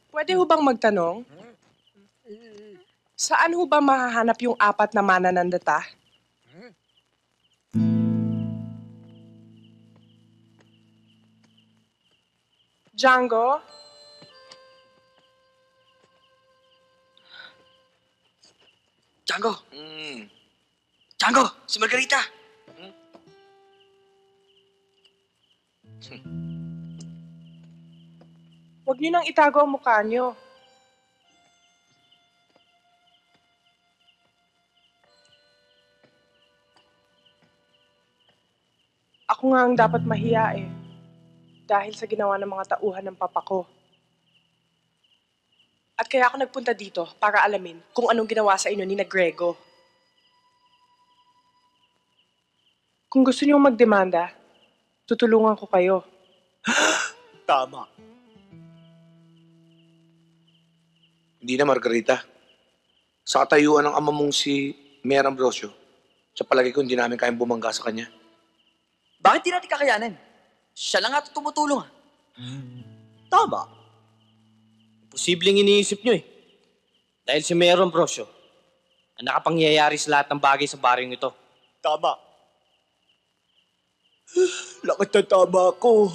Pwede ho bang magtanong? Saan ho ba mahahanap yung 4 na mananandata? Django? Django! Django! Si Margarita! Huwag niyo nang itago ang mukha niyo. Ako nga ang dapat mahiya eh. Dahil sa ginawa ng mga tauhan ng papa ko. At kaya ako nagpunta dito para alamin kung anong ginawa sa inyo ni na Grego. Kung gusto niyo magdemanda, tutulungan ko kayo. Tama. Hindi na, Margarita. Sa katayuan ng ama mong si Mayor Ambrosio, sa palagay ko hindi namin kayang bumangga sa kanya. Bakit di natin kakayanin? Siya lang nga tumutulong. Tama. Posibleng iniisip nyo eh. Dahil si Mayor Ambrosio ang nakapangyayari sa lahat ng bagay sa baryong ito. Tama. Nakatatama ako.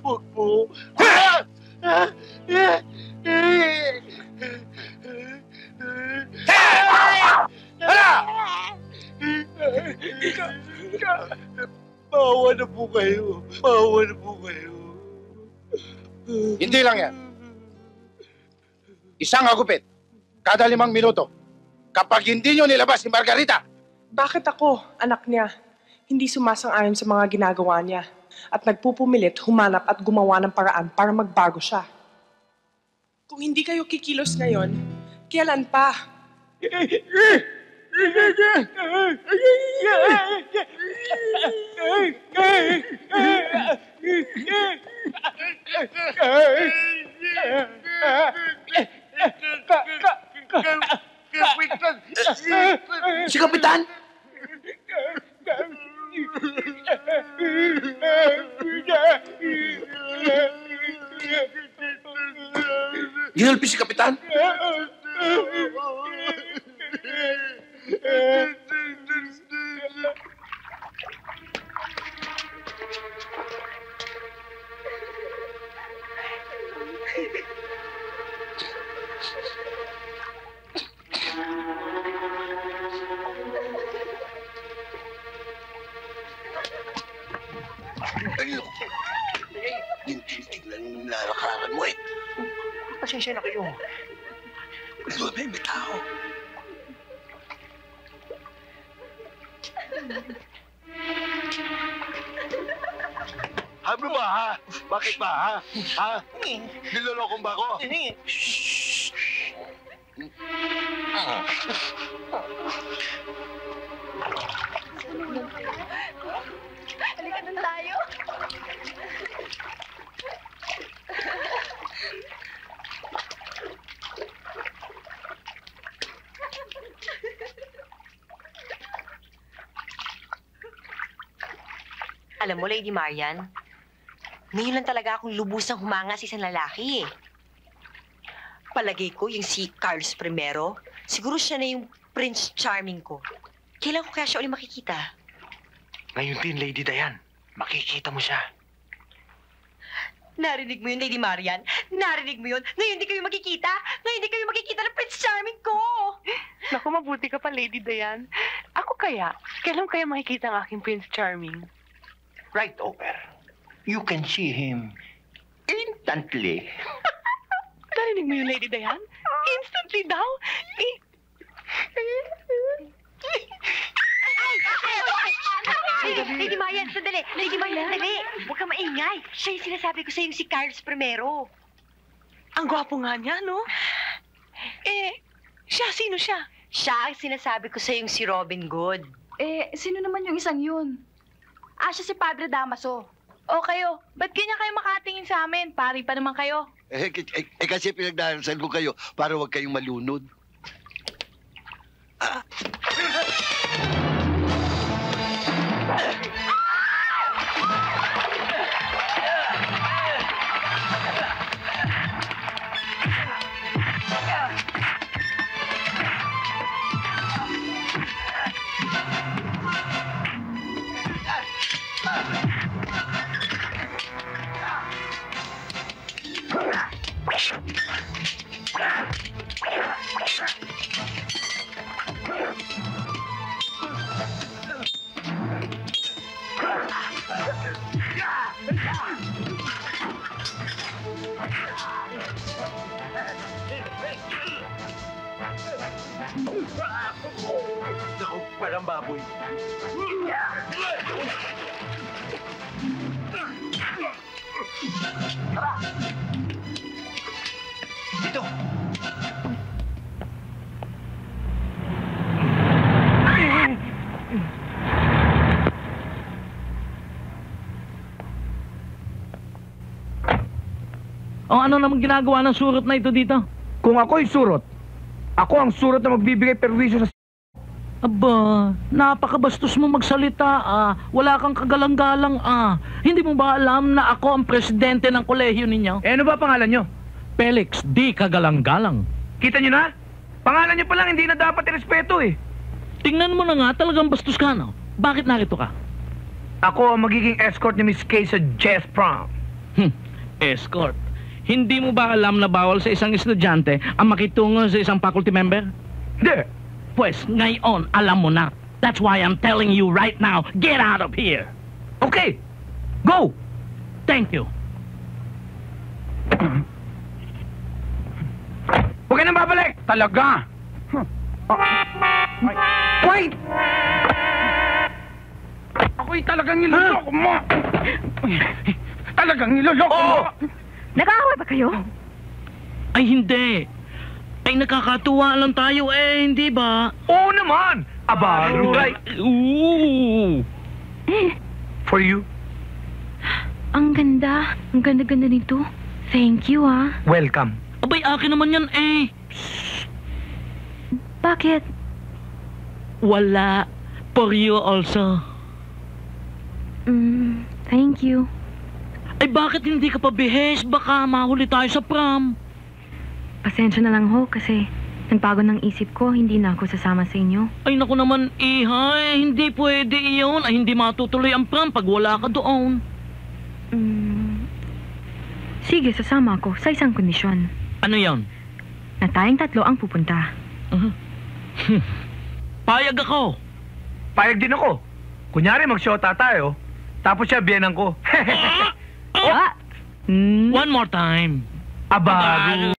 Huwag po. Maawa na po kayo. Maawa na po kayo. Hindi lang yan. Isang agupit, kada 5 minuto. Kapag hindi nyo nilabas si Margarita, Bakit ako, anak niya, hindi sumasang-ayon sa mga ginagawa niya at nagpupumilit humanap at gumawa ng paraan para magbago siya? Kung hindi kayo kikilos ngayon, kailan pa? Si Kapitan! Ginulpi si Kapitan? Tingnan nalakaran mo eh. Pasensya na kayo. May tao. Ano ba, ha? Bakit ba, ha? Ha? Nilolokong ba ako? Shhh! Halika na tayo. Alam mo, Lady Marian, ngayon lang talaga akong lubusang humanga sa isang lalaki eh. Palagay ko, yung si Carlos I, siguro siya na yung Prince Charming ko. Kailan ko kaya siya ulit makikita? Ngayon din, Lady Diane. Makikita mo siya. Narinig mo yun, Lady Marian? Narinig mo yun? Ngayon di kayo makikita? Ngayon di kayo makikita ng Prince Charming ko! Naku, mabuti ka pa, Lady Diane. Ako kaya, kailan kaya makikita ang aking Prince Charming? Right over. You can see him instantly. Narinig mo yun, Lady Diane? Instantly daw? Lady Marian, sandali! Lady Marian, sandali! Huwag kang maingay. Siya yung sinasabi ko sa'yo si Carlos I. Ang gwapo nga niya, no? Sino siya? Siya ang sinasabi ko sa'yo si Robin Good. Sino naman yung isang yun? Siya si Padre Damaso. O kayo, ba't ganyan kayo makatingin sa amin? Pari pa naman kayo. Kasi pinagdarasal ko kayo para huwag kayong malunod. Naku, parang baboy. Dito! O ano naman ginagawa ng surot na ito dito? Kung ako'y surot, ako ang surot na magbibigay perwisyo sa... Aba, napakabastos mo magsalita Wala kang kagalang-galang Hindi mo ba alam na ako ang presidente ng kolehiyo ninyo? Eh, ano ba pangalan nyo? Felix, di kagalang-galang. Kita nyo na? Pangalan nyo pa lang, hindi na dapat irespeto eh. Tingnan mo na nga, talagang bastos ka, no? Bakit narito ka? Ako ang magiging escort ni Miss Kay sa Jazz Prom. Escort? Hindi mo ba alam na bawal sa isang estudyante ang makitungo sa isang faculty member? Hindi. Pues, ngayon, alam mo na. That's why I'm telling you right now, get out of here! Okay, go! Thank you. Huwag ka nang babalik! Talaga! Wait! Ako'y talagang niloloko mo! Talagang niloloko mo! Nag-aaway ba kayo? Ay, hindi. Ay, nakakatuwa lang tayo hindi ba? Oo naman! Aba, right. Ooh! For you. Ang ganda. Ang ganda-ganda nito. Thank you, Welcome. Abay, akin naman yan Bakit? Wala. For you also. Thank you. Ay, bakit hindi ka pa bihis? Baka mahuli tayo sa prom. Pasensya na lang ho kasi nagbago ng isip ko, hindi na ako sasama sa inyo. Ay, naku naman, ihay. Hindi pwede iyon. Ay, hindi matutuloy ang prom pag wala ka doon. Sige, sasama ako sa isang kondisyon. Ano yon? Na tayong tatlo ang pupunta. Payag ako. Payag din ako. Kunyari, mag-shota tayo. Tapos siya, biyenan ko. One more time. Aba,